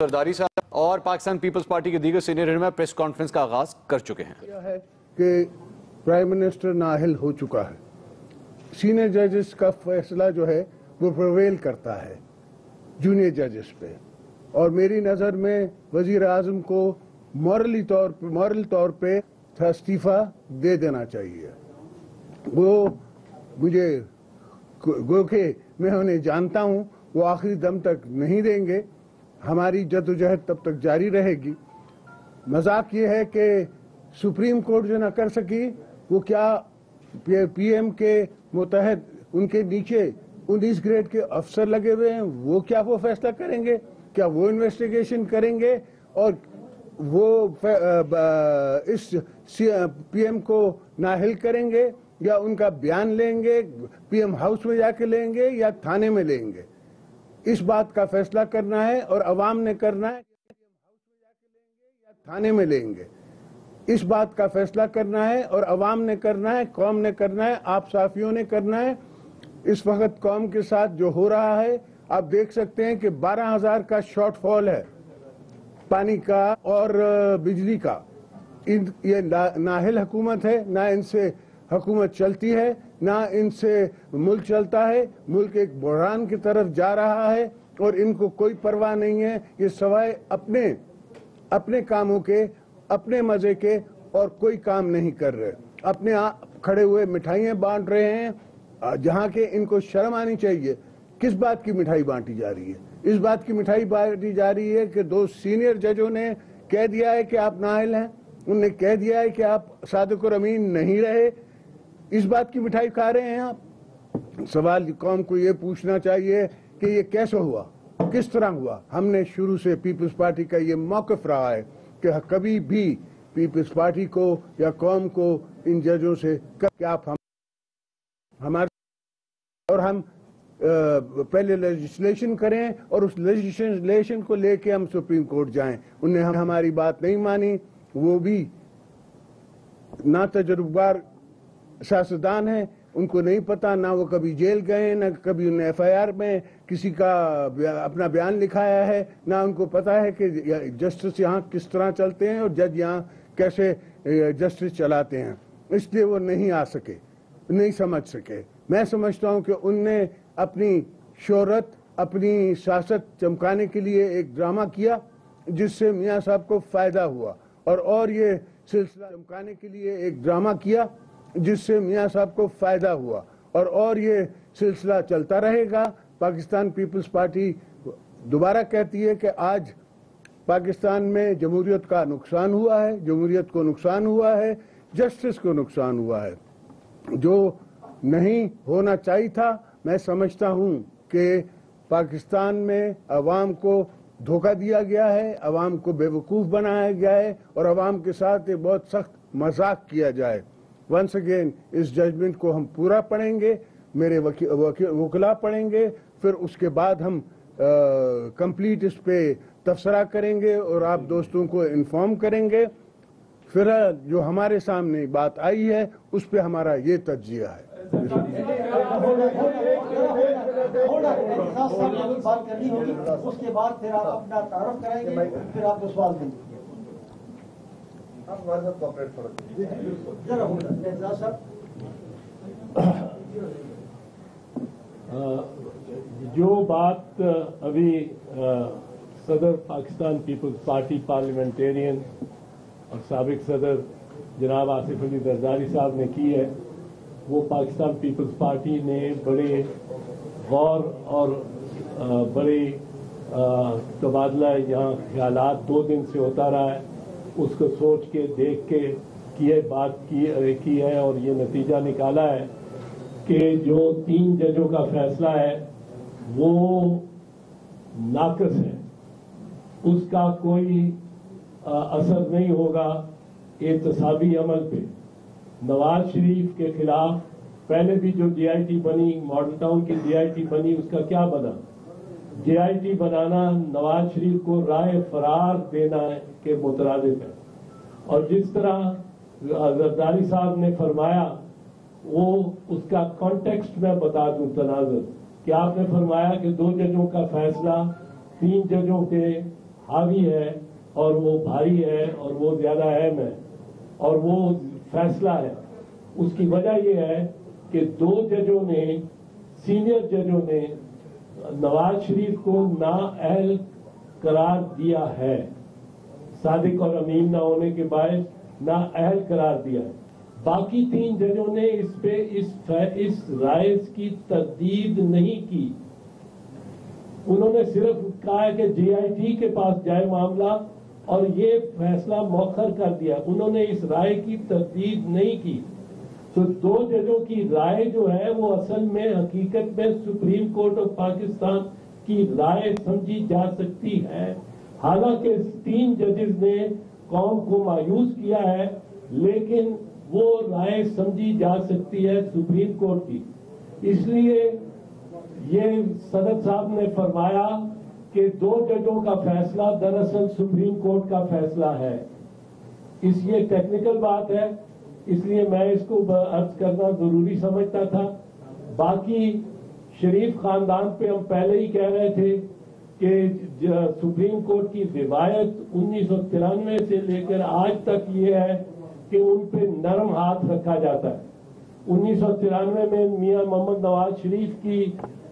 زرداری صاحب اور Pakistan Peoples party کے دیگر سینئر رہنما پریس کانفرنس کا آغاز کر چکے ہیں. کیا ہے کہ پرائم منسٹر نااہل ہو چکا ہے. سینئر ججز کا فیصلہ جو ہے وہ پرویل کرتا ہے جونیئر ججز پہ، اور میری نظر میں وزیر اعظم کو مورل طور پہ استعفیٰ دے دینا چاہیے. وہ مجھے گو کہ میں انہیں جانتا ہوں، وہ آخری دم تک نہیں دیں گے. ہماری جدوجہد تب تک جاری رہے گی. مذاق یہ ہے کہ سپریم کورٹ جو نہ کر سکی، وہ کیا پی ایم کے متحد ان کے نیچے 19 گریڈ کے افسر لگے ہوئے ہیں، وہ کیا وہ فیصلہ کریں گے؟ کیا وہ انویسٹیگیشن کریں گے اور وہ اس پی ایم کو نااہل کریں گے، یا ان کا بیان لیں گے پی ایم ہاؤس میں جا کے لیں گے یا تھانے میں لیں گے؟ اس بات کا فیصلہ کرنا ہے اور عوام نے کرنا ہے. تھانے میں لیں گے، اس بات کا فیصلہ کرنا ہے اور عوام نے کرنا ہے، قوم نے کرنا ہے، آپ صحافیوں نے کرنا ہے. اس وقت قوم کے ساتھ جو ہو رہا ہے آپ دیکھ سکتے ہیں کہ 12,000 کا شارٹ فال ہے پانی کا اور بجلی کا. یہ نااہل حکومت ہے، نہ ان سے حکومت چلتی ہے، نہ ان سے ملک چلتا ہے. ملک ایک بحران کی طرف جا رہا ہے اور ان کو کوئی پرواہ نہیں ہے. یہ سوائے اپنے کاموں کے، اپنے مزے کے اور کوئی کام نہیں کر رہے. اپنے کھڑے ہوئے مٹھائیاں بانٹ رہے ہیں جہاں کہ ان کو شرم آنی چاہیے. کس بات کی مٹھائی بانٹی جا رہی ہے؟ اس بات کی مٹھائی بانٹی جا رہی ہے کہ 2 سینئر ججوں نے کہہ دیا ہے کہ آپ نااہل ہیں، انہوں نے کہہ دیا ہے کہ آپ صادق اور امین نہیں رہے. اس بات کی مٹھائی کھا رہے ہیں آپ. سوال قوم کو یہ پوچھنا چاہیے کہ یہ کیسے ہوا، کس طرح ہوا. ہم نے شروع سے پیپلز پارٹی کا یہ موقف رہا ہے کہ کبھی بھی پیپلز پارٹی کو یا قوم کو ان ججوں سے کہ آپ ہمارے اور ہم پہلے لیجسلیشن کریں اور اس لیجسلیشن کو لے کے ہم سپریم کورٹ جائیں. انہوں نے ہماری بات نہیں مانی. وہ بھی نہ تجربار سیاستدان ہیں، ان کو نہیں پتا، نہ وہ کبھی جیل گئے، نہ کبھی انہیں ایف آئی آر میں کسی کا اپنا بیان لکھایا ہے، نہ ان کو پتا ہے کہ جسٹس یہاں کس طرح چلتے ہیں اور جج یہاں کیسے جسٹس چلاتے ہیں. اس لیے وہ نہیں آ سکے، نہیں سمجھ سکے. میں سمجھتا ہوں کہ ان نے اپنی شہرت، اپنی سیاست چمکانے کے لیے ایک ڈرامہ کیا جس سے میاں صاحب کو فائدہ ہوا، اور یہ سلسلہ چمکانے کے لیے ایک ڈرامہ کیا جس سے میاں صاحب کو فائدہ ہوا، اور یہ سلسلہ چلتا رہے گا. پاکستان پیپلز پارٹی دوبارہ کہتی ہے کہ آج پاکستان میں جمہوریت کا نقصان ہوا ہے، جمہوریت کو نقصان ہوا ہے، جسٹس کو نقصان ہوا ہے، جو نہیں ہونا چاہیے تھا. میں سمجھتا ہوں کہ پاکستان میں عوام کو دھوکہ دیا گیا ہے، عوام کو بے وقوف بنایا گیا ہے، اور عوام کے ساتھ ایک بہت سخت مذاق کیا جائے. ونس اگین اس ججمنٹ کو ہم پورا پڑھیں گے، میرے وکلاء پڑھیں گے، پھر اس کے بعد ہم کمپلیٹ اس پہ تبصرہ کریں گے اور آپ دوستوں کو انفارم کریں گے. پھر جو ہمارے سامنے بات آئی ہے اس پہ ہمارا یہ تجزیہ ہے. اس کے بعد پھر آپ اپنا تعارف کرائیں گے، پھر آپ کو سوال دیں گے. جو بات ابھی صدر پاکستان پیپلز پارٹی پارلیمنٹیرین اور سابق صدر جناب آصف علی زرداری صاحب نے کی ہے، وہ پاکستان پیپلز پارٹی نے بڑے غور اور بڑے تبادلہ یہاں خیالات 2 دن سے ہوتا رہا ہے، اس کو سوچ کے دیکھ کے بات کی ہے اور یہ نتیجہ نکالا ہے کہ جو 3 ججوں کا فیصلہ ہے وہ ناقص ہے، اس کا کوئی اثر نہیں ہوگا احتسابی عمل پہ. نواز شریف کے خلاف پہلے بھی جو ڈی آئی ٹی بنی، ماڈل ٹاؤن کی ڈی آئی ٹی بنی، اس کا کیا بنا؟ ڈی آئی ٹی بنانا نواز شریف کو رائے فرار دینا کے مترادف ہے. اور جس طرح زرداری صاحب نے فرمایا، وہ اس کا کانٹیکسٹ میں بتا دوں تناظر کہ آپ نے فرمایا کہ 2 ججوں کا فیصلہ 3 ججوں کے حاوی ہے اور وہ بھاری ہے اور وہ زیادہ اہم ہے اور وہ فیصلہ ہے. اس کی وجہ یہ ہے کہ 2 ججوں نے، سینئر ججوں نے نواز شریف کو نااہل قرار دیا ہے. صادق اور امین نہ ہونے کے باعث نااہل قرار دیا ہے. باقی 3 ججوں نے اس پہ اس رائے کی تردید نہیں کی. انہوں نے صرف کہا ہے کہ جے آئی ٹی کے پاس جائے معاملہ اور یہ فیصلہ مؤخر کر دیا. انہوں نے اس رائے کی تردید نہیں کی. تو 2 ججوں کی رائے جو ہے وہ اصل میں حقیقت میں سپریم کورٹ آف پاکستان کی رائے سمجھی جا سکتی ہے. حالانکہ 3 ججز نے قوم کو مایوس کیا ہے، لیکن وہ رائے سمجھی جا سکتی ہے سپریم کورٹ کی. اس لیے یہ صدر صاحب نے فرمایا کہ 2 ججوں کا فیصلہ دراصل سپریم کورٹ کا فیصلہ ہے. اس یہ ٹیکنیکل بات ہے، اس لیے میں اس کو عرض کرنا ضروری سمجھتا تھا. باقی شریف خاندان پہ ہم پہلے ہی کہہ رہے تھے کہ سپریم کورٹ کی روایت 1993 سے لے کر آج تک یہ ہے کہ ان پہ نرم ہاتھ رکھا جاتا ہے. 1993 میں میاں محمد نواز شریف کی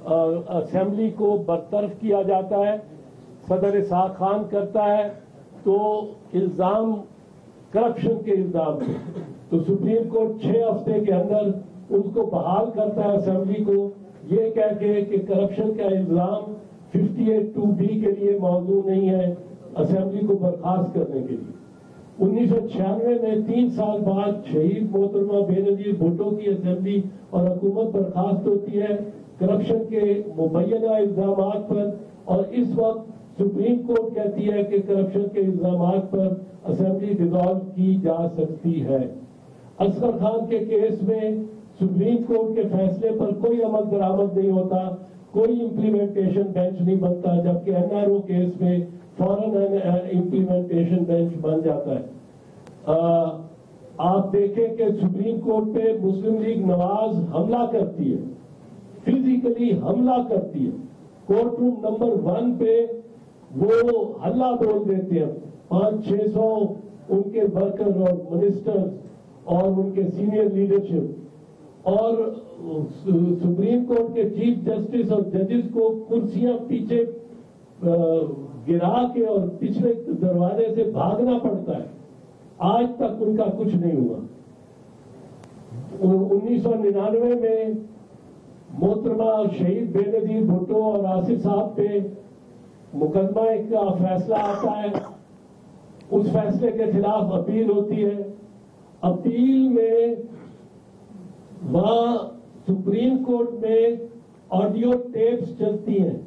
اسمبلی کو برطرف کیا جاتا ہے، صدر اسحاق خان کرتا ہے تو الزام کرپشن کے الزام پہ، تو سپریم کورٹ 6 ہفتے کے اندر ان کو بحال کرتا ہے اسمبلی کو، یہ کہہ کے کہ کرپشن کا الزام 58(2)B کے لیے موضوع نہیں ہے، اسمبلی کو برخاست کرنے کے لیے. 1996 میں 3 سال بعد شہید محترمہ بے نظیر بھٹو کی اسمبلی اور حکومت برخاست ہوتی ہے کرپشن کے مبینہ الزامات پر، اور اس وقت سپریم کورٹ کہتی ہے کہ کرپشن کے الزامات پر اسمبلی ڈیزالو کی جا سکتی ہے. اصغر خان کے کیس میں سپریم کورٹ کے فیصلے پر کوئی عمل درآمد نہیں ہوتا، کوئی امپلیمنٹیشن بینچ نہیں بنتا، جبکہ NRO کیس میں فوراً امپلیمنٹیشن بینچ بن جاتا ہے. آپ دیکھیں کہ سپریم کورٹ پہ مسلم لیگ نواز حملہ کرتی ہے، فزیکلی حملہ کرتی ہے. کورٹ روم نمبر 1 پہ وہ ہلہ بول دیتے ہیں. 500-600 ان کے ورکر اور منسٹر اور ان کے سینئر لیڈرشپ، اور سپریم کورٹ کے چیف جسٹس اور ججز کو کرسیاں پیچھے گرا کے اور پچھلے دروازے سے بھاگنا پڑتا ہے. آج تک ان کا کچھ نہیں ہوا. 1999 میں محترمہ شہید بے نظیر بھٹو اور آصف صاحب پہ مقدمہ کا فیصلہ آتا ہے. اس فیصلے کے خلاف اپیل ہوتی ہے. اپیل میں وہاں سپریم کورٹ میں آڈیو ٹیپس چلتی ہیں.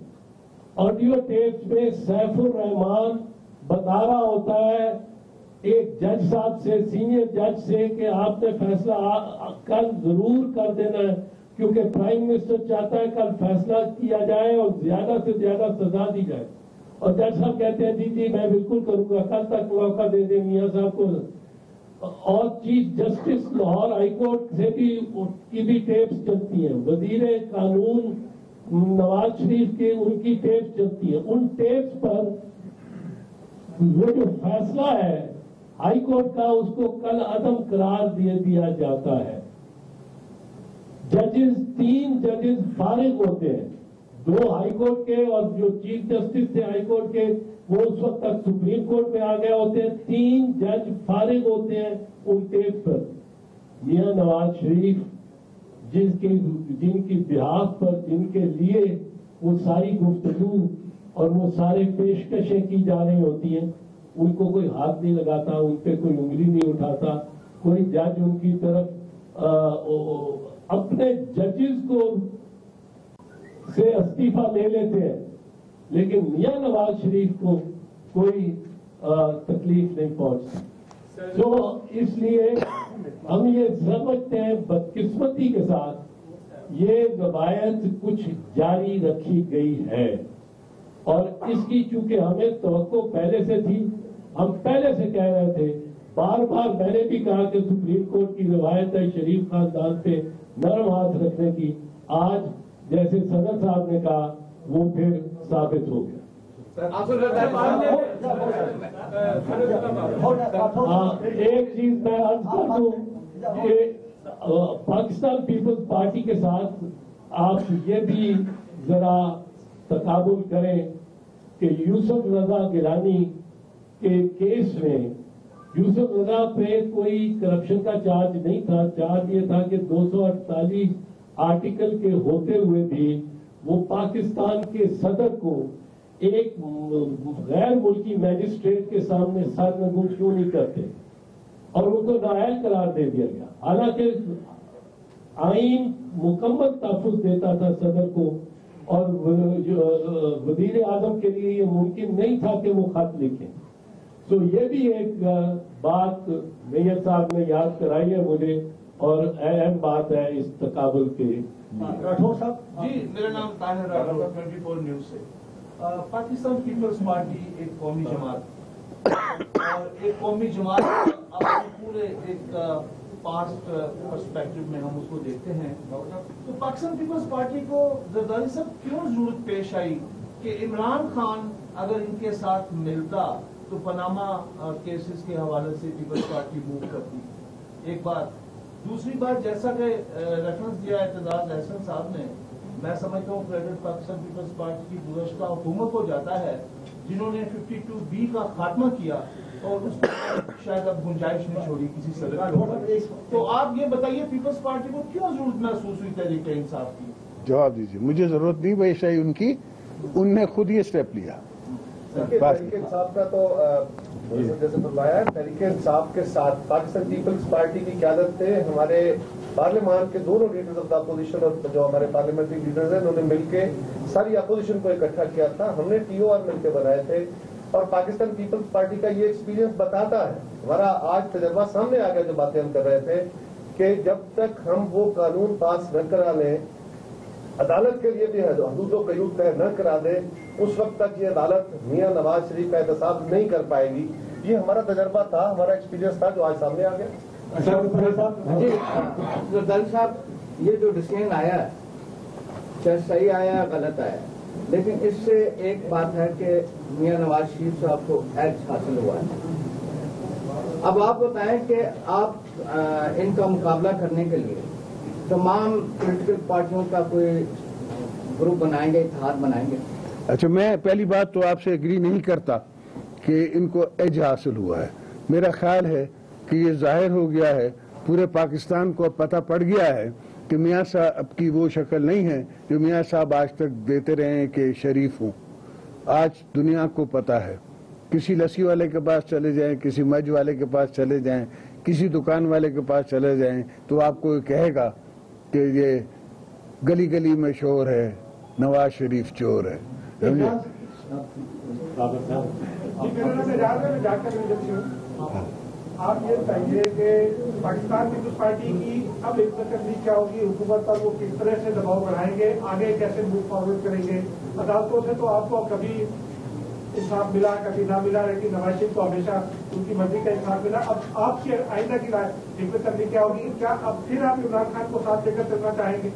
آڈیو ٹیپس میں سیف الرحمان بتا رہا ہوتا ہے ایک جج صاحب سے، سینئر جج سے، کہ آپ نے فیصلہ کل ضرور کر دینا ہے کیونکہ پرائم منسٹر چاہتا ہے کل فیصلہ کیا جائے اور زیادہ سے زیادہ سزا دی جائے. اور جج صاحب کہتے ہیں جی جی میں بالکل کروں گا، کل تک موقع دے دیں میاں صاحب کو. اور chief justice Lahore high court سے بھی ٹیپس چلتی ہیں. وزیر قانون نواز شریف کے ان کی ٹیپس چلتی ہیں. ان ٹیپس پر وہ جو فیصلہ ہے ہائی کورٹ کا اس کو کل عدم قرار دیا جاتا ہے. ججز 3 ججز فارغ ہوتے ہیں، 2 ہائی کورٹ کے اور جو چیف جسٹس تھے ہائی کورٹ کے وہ اس وقت تک سپریم کورٹ میں آ گئے ہوتے ہیں. 3 جج فارغ ہوتے ہیں ان ٹیپ پر. میاں نواز شریف جن کی بحاث پر، جن کے لیے وہ ساری گفتگو اور وہ سارے پیشکشیں کی جا رہی ہوتی ہیں، ان کو کوئی ہاتھ نہیں لگاتا، ان پہ کوئی انگلی نہیں اٹھاتا. کوئی جج ان کی طرف اپنے ججز کو سے استعفیٰ لے لیتے ہیں، لیکن میاں نواز شریف کو کوئی تکلیف نہیں پہنچتی. تو اس لیے ہم یہ سمجھتے ہیں بدقسمتی کے ساتھ یہ روایت کچھ جاری رکھی گئی ہے، اور اس کی چونکہ ہمیں توقع پہلے سے تھی. ہم پہلے سے کہہ رہے تھے، بار بار میں نے بھی کہا کہ سپریم کورٹ کی روایت ہے شریف خاندان پہ نرم ہاتھ رکھنے کی. آج جیسے صدر صاحب نے کہا وہ پھر ثابت ہو گیا. ایک چیز میں عرض کر دوں کہ پاکستان پیپلز پارٹی کے ساتھ آپ یہ بھی ذرا تقابل کریں کہ یوسف رضا گیلانی کے کیس میں یوسف رضا پہ کوئی کرپشن کا چارج نہیں تھا. چارج یہ تھا کہ 248 آرٹیکل کے ہوتے ہوئے بھی وہ پاکستان کے صدر کو ایک غیر ملکی میجسٹریٹ کے سامنے سرنگوں کیوں نہیں کرتے اور ان کو نااہل قرار دے دیا گیا. حالانکہ آئین مکمل تحفظ دیتا تھا صدر کو اور وزیر اعظم کے لیے یہ ممکن نہیں تھا کہ وہ خط لکھیں. تو یہ بھی ایک بات میئر صاحب نے یاد کرائی ہے مجھے اور اہم بات ہے اس تقابل کے. راٹھور صاحب. جی میرا نام طاہر راٹھور 24 نیوز سے. پاکستان پیپلز پارٹی ایک قومی جماعت اور ایک قومی جماعت اپنے پورے ایک پاسٹ پرسپیکٹو میں ہم اس کو دیکھتے ہیں. تو پاکستان پیپلز پارٹی کو زرداری صاحب کیوں ضرورت پیش آئی کہ عمران خان اگر ان کے ساتھ ملتا تو پاناما کیسز کے حوالے سے پیپلز پارٹی موو کرتی؟ ایک بات. دوسری بات، جیسا کہ ریفرنس دیا اعتزاز احسن صاحب نے، میں سمجھتا ہوں کریڈٹ پاکستان پیپلز پارٹی کی گزشتہ حکومت کو جاتا ہے جنہوں نے 52B کا خاتمہ کیا اور اس پر شاید اب گنجائش نہیں چھوڑی کسی صدر کی. تو آپ یہ بتائیے پیپلز پارٹی کو کیوں ضرورت محسوس ہوئی تحریک انصاف کی؟ جواب دیجیے. مجھے ضرورت نہیں پیش آئی ان کی، ان نے خود یہ اسٹیپ لیا. تحریک انصاف کا تو جیسے بتایا، تحریک انصاف کے ساتھ پاکستان پیپلز پارٹی کی قیادت سے ہمارے پارلیمان کے دونوں لیڈرز آف دا اپوزیشن اور جو ہمارے پارلیمنٹری لیڈرز ہیں انہوں نے مل کے ساری اپوزیشن کو اکٹھا کیا تھا. ہم نے TOR مل کے بنائے تھے اور پاکستان پیپلز پارٹی کا یہ ایکسپیرینس بتاتا ہے، ہمارا آج تجربہ سامنے آ گیا جو باتیں ہم کر رہے تھے، کہ جب تک ہم وہ قانون پاس نہ کرا لیں، عدالت کے لیے بھی حدود و قیود طے نہ کرا دیں، اس وقت تک یہ عدالت میاں نواز شریف کا احتساب نہیں کر پائے گی. یہ ہمارا تجربہ تھا، ہمارا ایکسپیرینس تھا جو آج سامنے آ گیا. جی زرداری صاحب، یہ جو ڈسیزن آیا ہے چاہے صحیح آیا ہے غلط آیا ہے، لیکن اس سے ایک بات ہے کہ میاں نواز شریف صاحب کو ایج حاصل ہوا ہے. اب آپ بتائیں کہ آپ ان کا مقابلہ کرنے کے لیے تمام پولیٹیکل پارٹیوں کا کوئی گروپ بنائیں گے، اتحاد بنائیں گے؟ اچھا، میں پہلی بات تو آپ سے ایگری نہیں کرتا کہ ان کو ایج حاصل ہوا ہے. میرا خیال ہے کہ یہ ظاہر ہو گیا ہے، پورے پاکستان کو پتہ پڑ گیا ہے کہ میاں صاحب کی وہ شکل نہیں ہے جو میاں صاحب آج تک دیتے رہے ہیں کہ شریف ہوں. آج دنیا کو پتہ ہے. کسی لسی والے کے پاس چلے جائیں، کسی مجھ والے کے پاس چلے جائیں، کسی دکان والے کے پاس چلے جائیں تو آپ کو کہے گا کہ یہ گلی گلی میں شور ہے، نواز شریف چور ہے. آپ یہ بتائیے کہ پاکستان پیپلز پارٹی کی اب ایک تکلیف کیا ہوگی، حکومت پر وہ کس طرح سے دباؤ بڑھائیں گے، آگے کیسے موو فارورڈ کریں گے؟ عدالتوں سے تو آپ کو کبھی انصاف ملا کبھی نہ ملا، لیکن نواز شریف کو ہمیشہ ان کی مرضی کا انصاف ملا. اب آپ کی آئندہ کی رائے ایک تکلیف کیا ہوگی؟ کیا اب پھر آپ عمران خان کو ساتھ لے کر چلنا چاہیں گے؟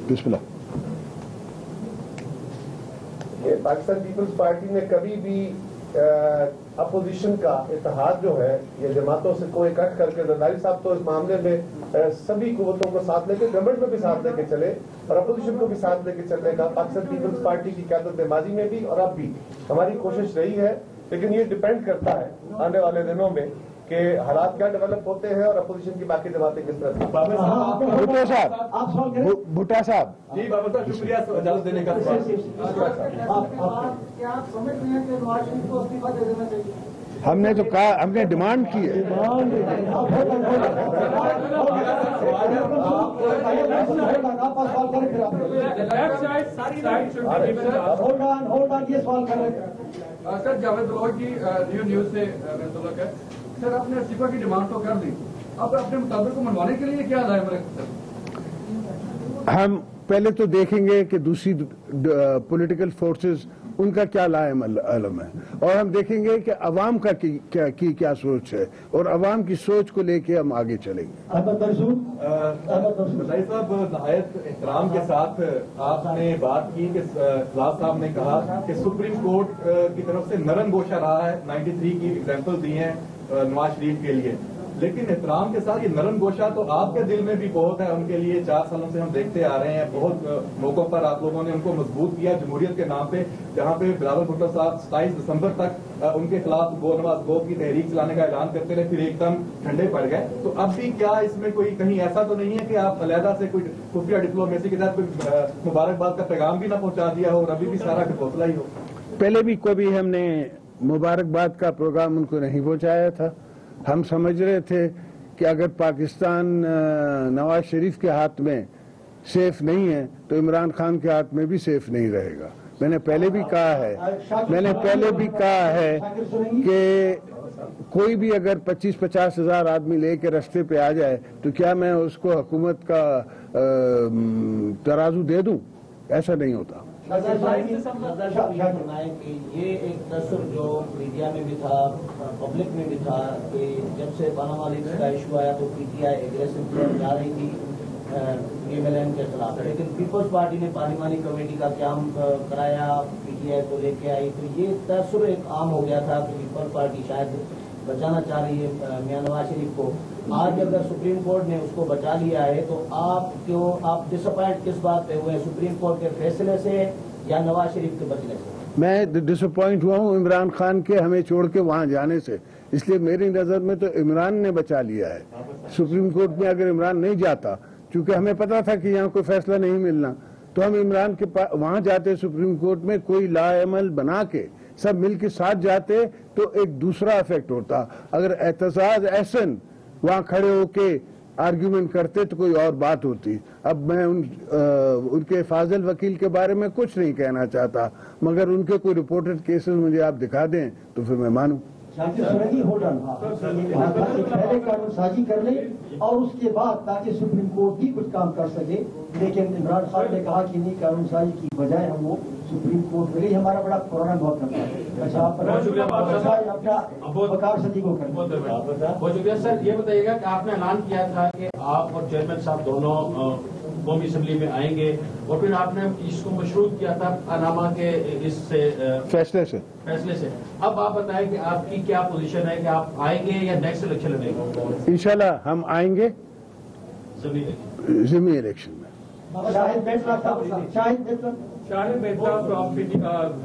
بسم اللہ. پاکستان پیپلز پارٹی نے کبھی بھی اپوزیشن کا اتحاد جو ہے یہ جماعتوں سے کو اکٹھ کر کے، زرداری صاحب تو اس معاملے میں سبھی قوتوں کو ساتھ لے کے، گورنمنٹ میں بھی ساتھ لے کے چلے اور اپوزیشن کو بھی ساتھ لے کے چلنے کا پاکستان پیپلز پارٹی کی قیادت میں ماضی میں بھی اور اب بھی ہماری کوشش رہی ہے. لیکن یہ ڈپینڈ کرتا ہے آنے والے دنوں میں کہ حالات کیا ڈیولپ ہوتے ہیں اور اپوزیشن کی باقی جماعتیں کس طرح. بھٹا صاحب جی بابا صاحب شکریہ اجازت دینے کا. کیا آپ سمجھ رہے ہیں کہ نواز شریف کو استعفیٰ دے دینا چاہیے؟ ہم نے تو کہا، ہم نے ڈیمانڈ کی ہے. یہ سوال کر رہے ہیں سر. جاوید بلوچ جی نیو نیوز سے منسلک ہے. سر آپ نے استعفیٰ کی ڈیمانڈ تو کر دی، اب اپنے مطابق کو منوانے کے لیے کیا رائے ہے سر؟ ہم پہلے تو دیکھیں گے کہ دوسری پولیٹیکل فورسز ان کا کیا علم ہے، اور ہم دیکھیں گے کہ عوام کا کیا سوچ ہے، اور عوام کی سوچ کو لے کے ہم آگے چلیں گے۔ بھائی صاحب، نہایت احترام کے ساتھ آپ نے بات کی کہ فلاس صاحب نے کہا کہ سپریم کورٹ کی طرف سے نرم گوشہ رہا ہے، 93 کی ایگزامپل دی ہیں نواز شریف کے لیے، لیکن احترام کے ساتھ یہ نرم گوشہ تو آپ کے دل میں بھی بہت ہے ان کے لیے۔ 4 سالوں سے ہم دیکھتے آ رہے ہیں، بہت موقعوں پر آپ لوگوں نے ان کو مضبوط کیا جمہوریت کے نام پہ، جہاں پہ بلاول بھٹو صاحب 27 دسمبر تک ان کے خلاف گو نواز گو کی تحریک چلانے کا اعلان کرتے رہے، پھر ایک دم ٹھنڈے پڑ گئے۔ تو اب بھی کیا اس میں کوئی کہیں ایسا تو نہیں ہے کہ آپ علیحدہ سے کوئی خفیہ ڈپلومیسی کے ساتھ کوئی مبارکباد کا پیغام بھی نہ پہنچا دیا ہو اور ابھی بھی سارا گھوسلہ ہی ہو؟ پہلے بھی کبھی ہم نے مبارکباد کا پروگرام ان کو نہیں پہنچایا تھا۔ ہم سمجھ رہے تھے کہ اگر پاکستان نواز شریف کے ہاتھ میں سیف نہیں ہے تو عمران خان کے ہاتھ میں بھی سیف نہیں رہے گا۔ میں نے پہلے بھی کہا ہے کہ کوئی بھی اگر 25-50 ہزار آدمی لے کے رستے پہ آ جائے تو کیا میں اس کو حکومت کا ترازو دے دوں؟ ایسا نہیں ہوتا۔ کہ یہ ایک تاثر جو میڈیا میں بھی تھا، پبلک میں بھی تھا، کہ جب سے پاناما لیکس کا ایشو آیا تو پی ٹی آئی ایگریسو جا رہی تھی ایم ایل این کے خلاف، لیکن پیپلز پارٹی نے پارلیمانی کمیٹی کا قیام کرایا، پی ٹی آئی کو لے کے آئی، تو یہ تاثر ایک عام ہو گیا تھا کہ پیپلز پارٹی شاید بچانا چاہ رہی ہے میاں نواز شریف کو۔ آج اگر سپریم کورٹ نے اس کو بچا لیا ہے تو آپ ڈس اپوائنٹ کس بات پہ ہوئے ہیں، سپریم کورٹ کے فیصلے سے یا نواز شریف کے بچنے سے؟ میں ڈس اپوائنٹ ہوا ہوں عمران خان کے ہمیں چھوڑ کے وہاں جانے سے، اس لیے میری نظر میں تو عمران نے بچا لیا ہے۔ سپریم کورٹ میں اگر عمران نہیں جاتا، چونکہ ہمیں پتا تھا کہ یہاں کوئی فیصلہ نہیں ملنا، تو ہم عمران کے وہاں جاتے سپریم کورٹ میں، کوئی لا عمل بنا کے سب مل کے ساتھ جاتے تو ایک دوسرا افیکٹ ہوتا۔ اگر اعتزاز احسن وہاں کھڑے ہو کے آرگیومنٹ کرتے تو کوئی اور بات ہوتی۔ اب میں ان کے فاضل وکیل کے بارے میں کچھ نہیں کہنا چاہتا، مگر ان کے کوئی رپورٹڈ کیسز مجھے آپ دکھا دیں تو پھر میں مانوں۔ پہلے قانون سازی کر لیں اور اس کے بعد تاکہ سپریم کورٹ بھی کچھ کام کر سکے، لیکن عمران خان نے کہا کہ نہیں، قانون سازی کی بجائے ہم وہ سپریم کورٹ میں، ہمارا بڑا پرانا بہت کرتا ہے۔ اچھا، آپ اپنا بکار صدی کو کریں۔ بہت شکریہ سر۔ یہ بتائیے گا کہ آپ نے اعلان کیا تھا کہ آپ اور چیئرمین صاحب دونوں قومی اسمبلی میں آئیں گے، اور پھر آپ نے اس کو مشروط کیا تھا پاناما کے اس سے فیصلے سے۔ اب آپ بتائیں کہ آپ کی کیا پوزیشن ہے، کہ آپ آئیں گے یا نیکسٹ الیکشن لڑیں گے؟ انشاءاللہ ہم آئیں گے ضمنی الیکشن میں۔ Shahid Mehta from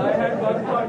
I had one part.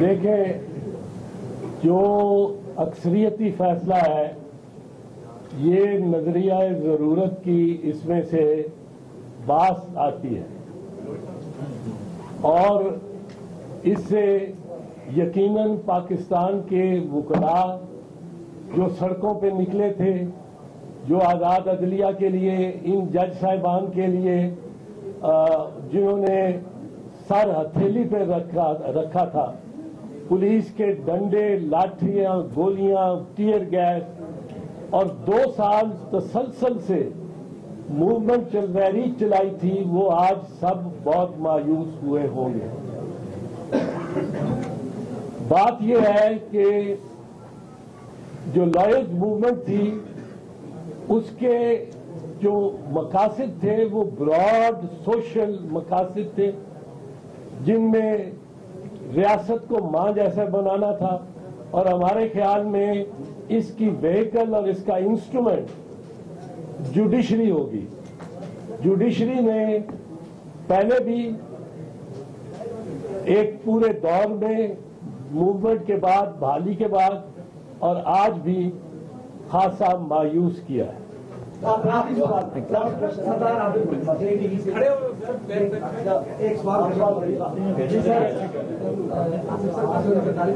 دیکھیں، جو اکثریتی فیصلہ ہے یہ نظریہ ضرورت کی اس میں سے باس آتی ہے، اور اس سے یقیناً پاکستان کے وکلاء جو سڑکوں پہ نکلے تھے، جو آزاد عدلیہ کے لیے، ان جج صاحبان کے لیے جنہوں نے سر ہتھیلی پہ رکھا تھا، پولیس کے ڈنڈے، لاٹھیاں، گولیاں، ٹیئر گیس، اور 2 سال تسلسل سے موومنٹ چلائی تھی، وہ آج سب بہت مایوس ہوئے ہوں گے۔ بات یہ ہے کہ جو لائرز موومنٹ تھی اس کے جو مقاصد تھے وہ براڈ سوشل مقاصد تھے، جن میں ریاست کو ماں جیسا بنانا تھا، اور ہمارے خیال میں اس کی وہیکل اور اس کا انسٹرومنٹ جوڈیشری ہوگی۔ جوڈیشری نے پہلے بھی ایک پورے دور میں موومنٹ کے بعد، بحالی کے بعد، اور آج بھی خاصا مایوس کیا ہے۔ ایک سوال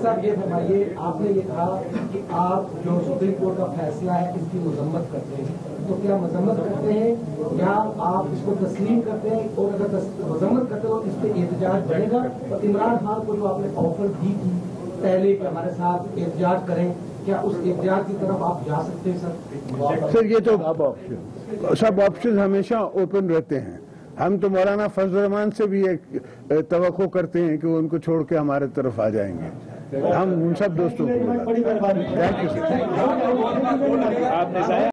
صاحب، یہ فرمائیے، آپ نے یہ کہا کہ آپ جو سپریم کورٹ کا فیصلہ ہے اس کی مذمت کرتے ہیں، تو کیا مذمت کرتے ہیں یا آپ اس کو تسلیم کرتے ہیں؟ اور اگر مذمت کرتے ہو اس پہ احتجاج بڑھے گا؟ اور عمران خان کو جو آپ نے آفر دی تھی پہلے کہ ہمارے ساتھ احتجاج کریں، کیا اس احتجاج کی طرف آپ جا سکتے ہیں سر؟ سر یہ تو سب آپشن ہمیشہ اوپن رہتے ہیں۔ ہم تو مولانا فضل الرحمان سے بھی ایک توقع کرتے ہیں کہ وہ ان کو چھوڑ کے ہمارے طرف آ جائیں گے۔ ہم ان سب دوستوں کو تھینک یو سر۔